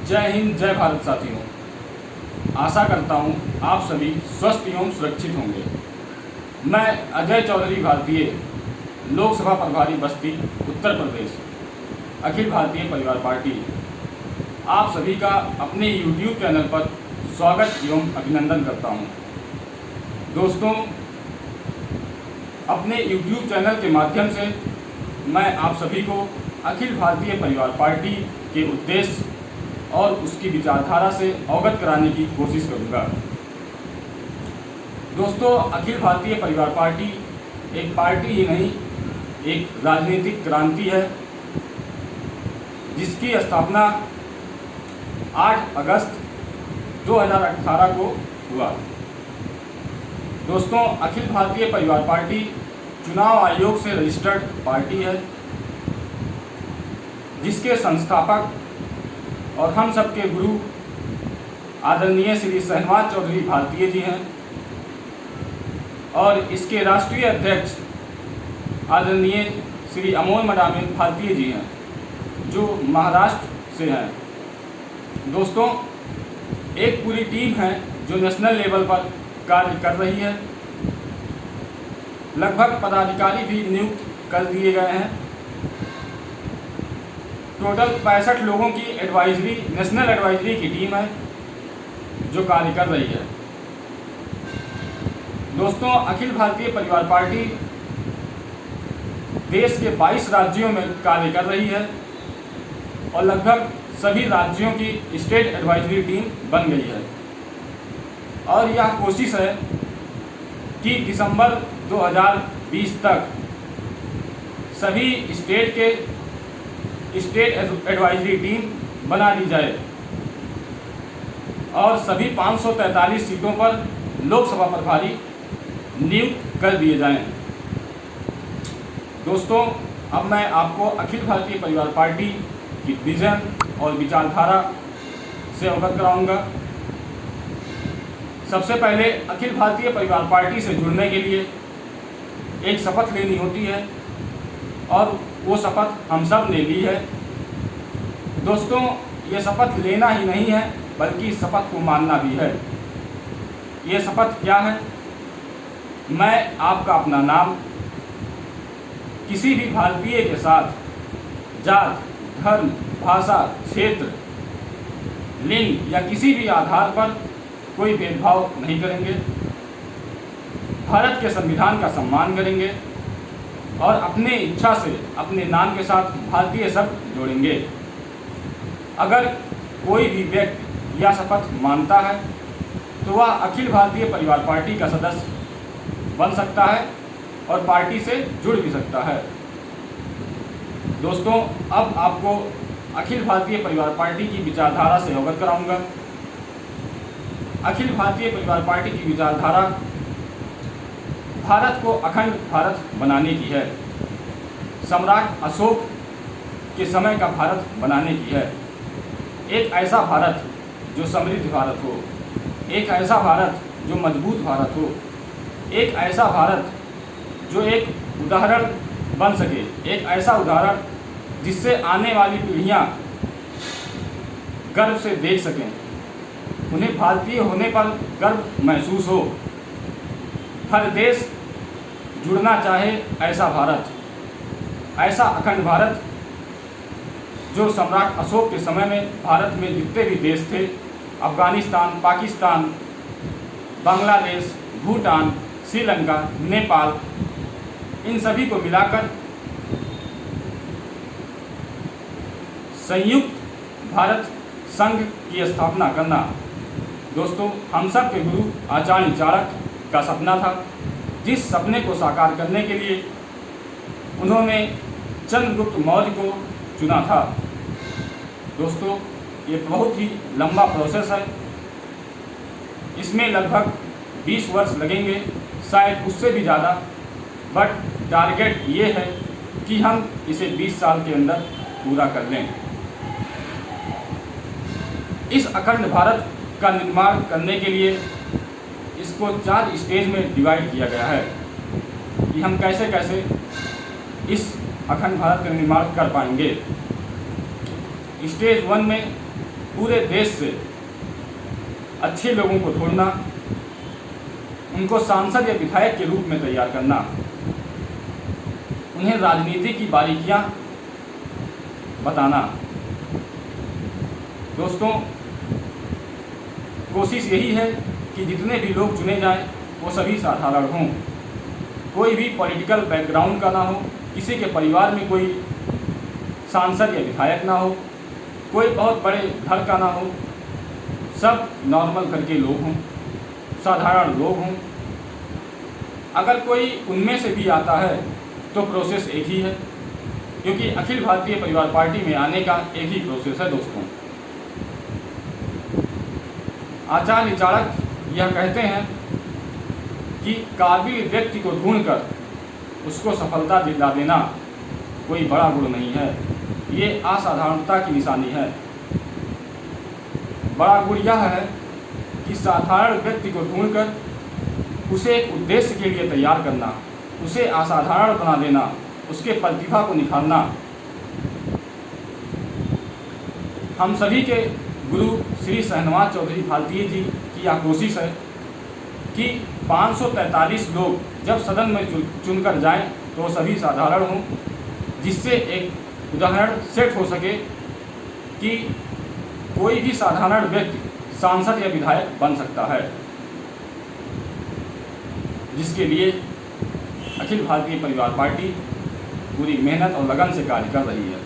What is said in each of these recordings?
जय हिंद, जय भारत साथियों। आशा करता हूँ आप सभी स्वस्थ एवं सुरक्षित होंगे। मैं अजय चौधरी, भारतीय लोकसभा प्रभारी बस्ती उत्तर प्रदेश, अखिल भारतीय परिवार पार्टी, आप सभी का अपने YouTube चैनल पर स्वागत एवं अभिनंदन करता हूँ। दोस्तों, अपने YouTube चैनल के माध्यम से मैं आप सभी को अखिल भारतीय परिवार पार्टी के उद्देश्य और उसकी विचारधारा से अवगत कराने की कोशिश करूंगा। दोस्तों, अखिल भारतीय परिवार पार्टी एक पार्टी ही नहीं, एक राजनीतिक क्रांति है जिसकी स्थापना 8 अगस्त 2018 को हुआ। दोस्तों, अखिल भारतीय परिवार पार्टी चुनाव आयोग से रजिस्टर्ड पार्टी है जिसके संस्थापक और हम सबके गुरु आदरणीय श्री शहनवाज चौधरी भारतीय जी हैं और इसके राष्ट्रीय अध्यक्ष आदरणीय श्री अमोल मडामी भारतीय जी हैं जो महाराष्ट्र से हैं। दोस्तों, एक पूरी टीम है जो नेशनल लेवल पर कार्य कर रही है। लगभग पदाधिकारी भी नियुक्त कर दिए गए हैं। टोटल 65 लोगों की एडवाइजरी, नेशनल एडवाइजरी की टीम है जो कार्य कर रही है। दोस्तों, अखिल भारतीय परिवार पार्टी देश के 22 राज्यों में कार्य कर रही है और लगभग सभी राज्यों की स्टेट एडवाइजरी टीम बन गई है और यह कोशिश है कि दिसंबर 2020 तक सभी स्टेट के स्टेट एडवाइजरी टीम बना ली जाए और सभी 543 सीटों पर लोकसभा प्रभारी नियुक्त कर दिए जाएं। दोस्तों, अब मैं आपको अखिल भारतीय परिवार पार्टी की विजन और विचारधारा से अवगत कराऊंगा। सबसे पहले अखिल भारतीय परिवार पार्टी से जुड़ने के लिए एक शपथ लेनी होती है और वो शपथ हम सब ने ली है। दोस्तों, ये शपथ लेना ही नहीं है बल्कि शपथ को मानना भी है। ये शपथ क्या है? मैं आपका अपना नाम किसी भी भारतीय के साथ जात, धर्म, भाषा, क्षेत्र, लिंग या किसी भी आधार पर कोई भेदभाव नहीं करेंगे। भारत के संविधान का सम्मान करेंगे और अपने इच्छा से अपने नाम के साथ भारतीय शब्द जोड़ेंगे। अगर कोई भी व्यक्ति यह शपथ मानता है तो वह अखिल भारतीय परिवार पार्टी का सदस्य बन सकता है और पार्टी से जुड़ भी सकता है। दोस्तों, अब आपको अखिल भारतीय परिवार पार्टी की विचारधारा से अवगत कराऊंगा। अखिल भारतीय परिवार पार्टी की विचारधारा भारत को अखंड भारत बनाने की है, सम्राट अशोक के समय का भारत बनाने की है। एक ऐसा भारत जो समृद्ध भारत हो, एक ऐसा भारत जो मजबूत भारत हो, एक ऐसा भारत जो एक उदाहरण बन सके, एक ऐसा उदाहरण जिससे आने वाली पीढ़ियां गर्व से देख सकें, उन्हें भारतीय होने पर गर्व महसूस हो, हर देश जुड़ना चाहे ऐसा भारत, ऐसा अखंड भारत जो सम्राट अशोक के समय में भारत में जितने भी देश थे, अफगानिस्तान, पाकिस्तान, बांग्लादेश, भूटान, श्रीलंका, नेपाल, इन सभी को मिलाकर संयुक्त भारत संघ की स्थापना करना दोस्तों हम सब के गुरु आचार्य चाणक्य का सपना था, जिस सपने को साकार करने के लिए उन्होंने चंद्रगुप्त मौर्य को चुना था। दोस्तों, ये बहुत ही लंबा प्रोसेस है, इसमें लगभग 20 वर्ष लगेंगे, शायद उससे भी ज़्यादा, बट टारगेट ये है कि हम इसे 20 साल के अंदर पूरा कर लें। इस अखंड भारत का निर्माण करने के लिए इसको 4 स्टेज में डिवाइड किया गया है कि हम कैसे कैसे इस अखंड भारत का निर्माण कर पाएंगे। स्टेज 1 में पूरे देश से अच्छे लोगों को ढूंढना, उनको सांसद या विधायक के रूप में तैयार करना, उन्हें राजनीति की बारीकियां बताना। दोस्तों, कोशिश यही है कि जितने भी लोग चुने जाएं वो सभी साधारण हों, कोई भी पॉलिटिकल बैकग्राउंड का ना हो, किसी के परिवार में कोई सांसद या विधायक ना हो, कोई बहुत बड़े घर का ना हो, सब नॉर्मल घर के लोग हों, साधारण लोग हों। अगर कोई उनमें से भी आता है तो प्रोसेस एक ही है, क्योंकि अखिल भारतीय परिवार पार्टी में आने का एक ही प्रोसेस है। दोस्तों, आचार्य चाणक्य यह कहते हैं कि काबिल व्यक्ति को ढूंढकर उसको सफलता दिला देना कोई बड़ा गुण नहीं है, ये असाधारणता की निशानी है। बड़ा गुण यह है कि साधारण व्यक्ति को ढूंढकर उसे एक उद्देश्य के लिए तैयार करना, उसे असाधारण बना देना, उसके प्रतिभा को निखारना। हम सभी के गुरु श्री शहनवाज चौधरी भारतीय जी की यह कोशिश है कि 543 लोग जब सदन में चुनकर जाएं तो सभी साधारण हों, जिससे एक उदाहरण सेट हो सके कि कोई भी साधारण व्यक्ति सांसद या विधायक बन सकता है, जिसके लिए अखिल भारतीय परिवार पार्टी पूरी मेहनत और लगन से कार्य कर रही है।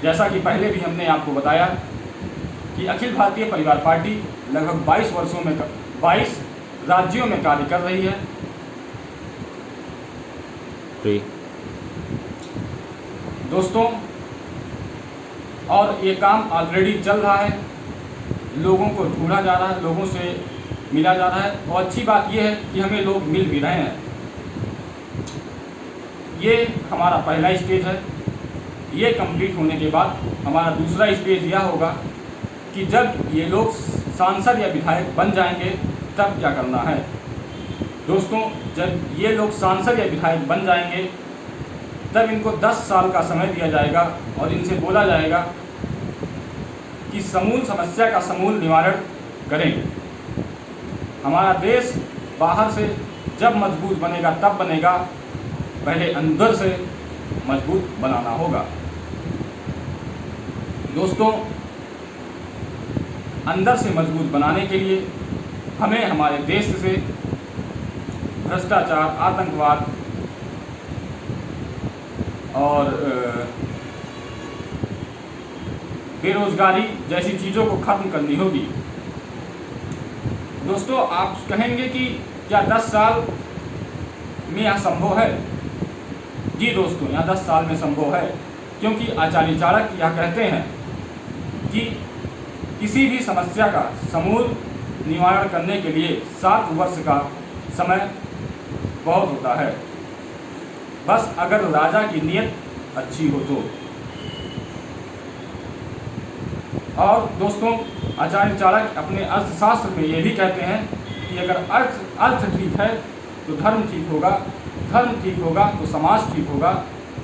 जैसा कि पहले भी हमने आपको बताया कि अखिल भारतीय परिवार पार्टी लगभग 22 राज्यों में कार्य कर रही है। दोस्तों, और ये काम ऑलरेडी चल रहा है, लोगों को ढूंढा जा रहा है, लोगों से मिला जा रहा है, और अच्छी बात यह है कि हमें लोग मिल भी रहे हैं। ये हमारा पहला स्टेज है। ये कंप्लीट होने के बाद हमारा दूसरा स्टेज यह होगा कि जब ये लोग सांसद या विधायक बन जाएंगे तब क्या करना है। दोस्तों, जब ये लोग सांसद या विधायक बन जाएंगे तब इनको 10 साल का समय दिया जाएगा और इनसे बोला जाएगा कि समूल समस्या का समूल निवारण करें। हमारा देश बाहर से जब मजबूत बनेगा तब बनेगा, पहले अंदर से मजबूत बनाना होगा। दोस्तों, अंदर से मजबूत बनाने के लिए हमें हमारे देश से भ्रष्टाचार, आतंकवाद और बेरोजगारी जैसी चीज़ों को खत्म करनी होगी। दोस्तों, आप कहेंगे कि क्या 10 साल में यह संभव है? जी दोस्तों, यह 10 साल में संभव है, क्योंकि आचार्य चाणक्य यह कहते हैं कि किसी भी समस्या का समूल निवारण करने के लिए 7 वर्ष का समय बहुत होता है, बस अगर राजा की नीयत अच्छी हो तो। और दोस्तों, आचार्य चाणक्य अपने अर्थशास्त्र में ये भी कहते हैं कि अगर अर्थ ठीक है तो धर्म ठीक होगा, धर्म ठीक होगा तो समाज ठीक होगा,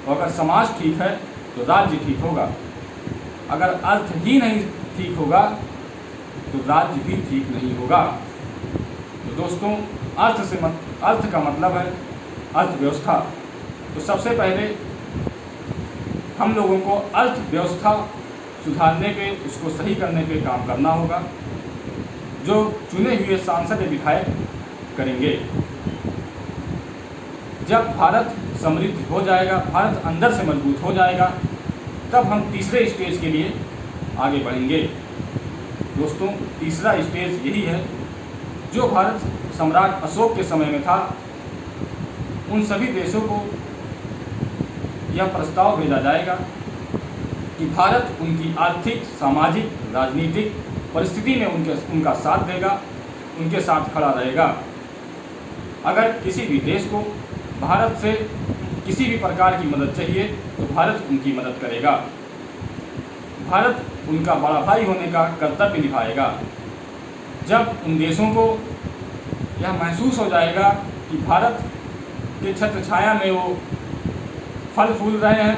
और अगर समाज ठीक है तो राज्य ठीक होगा। अगर अर्थ ही नहीं ठीक होगा तो राज्य भी ठीक नहीं होगा। तो दोस्तों, अर्थ का मतलब है अर्थव्यवस्था। तो सबसे पहले हम लोगों को अर्थव्यवस्था सुधारने पे, उसको सही करने पे काम करना होगा, जो चुने हुए सांसद या विधायक करेंगे। जब भारत समृद्ध हो जाएगा, भारत अंदर से मजबूत हो जाएगा, तब हम तीसरे स्टेज के लिए आगे बढ़ेंगे। दोस्तों, तीसरा स्टेज यही है जो भारत सम्राट अशोक के समय में था। उन सभी देशों को यह प्रस्ताव भेजा जाएगा कि भारत उनकी आर्थिक, सामाजिक, राजनीतिक परिस्थिति में उनका साथ देगा, उनके साथ खड़ा रहेगा। अगर किसी भी देश को भारत से किसी भी प्रकार की मदद चाहिए तो भारत उनकी मदद करेगा। भारत उनका बड़ा भाई होने का कर्तव्य निभाएगा। जब उन देशों को यह महसूस हो जाएगा कि भारत के छत्र छाया में वो फल फूल रहे हैं,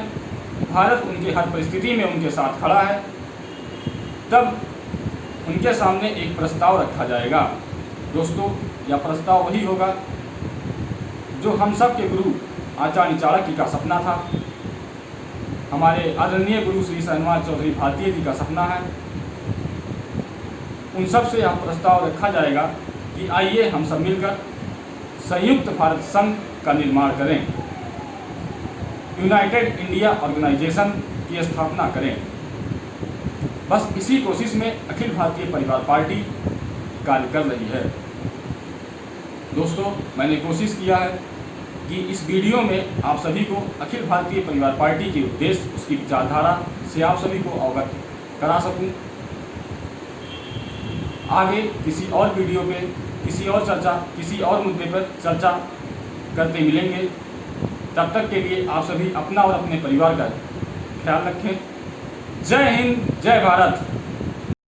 भारत उनके हर परिस्थिति में उनके साथ खड़ा है, तब उनके सामने एक प्रस्ताव रखा जाएगा। दोस्तों, यह प्रस्ताव वही होगा जो हम सब के गुरु आचार्य चाणक्य का सपना था, हमारे आदरणीय गुरु श्री शहनवाज चौधरी भारतीय जी का सपना है। उन सब से यह प्रस्ताव रखा जाएगा कि आइए हम सब मिलकर संयुक्त भारत संघ का निर्माण करें, यूनाइटेड इंडिया ऑर्गेनाइजेशन की स्थापना करें। बस इसी कोशिश में अखिल भारतीय परिवार पार्टी कार्य कर रही है। दोस्तों, मैंने कोशिश किया है कि इस वीडियो में आप सभी को अखिल भारतीय परिवार पार्टी के उद्देश्य, उसकी विचारधारा से आप सभी को अवगत करा सकूं। आगे किसी और वीडियो पे किसी और मुद्दे पर चर्चा करते मिलेंगे। तब तक के लिए आप सभी अपना और अपने परिवार का ख्याल रखें। जय हिंद, जय भारत।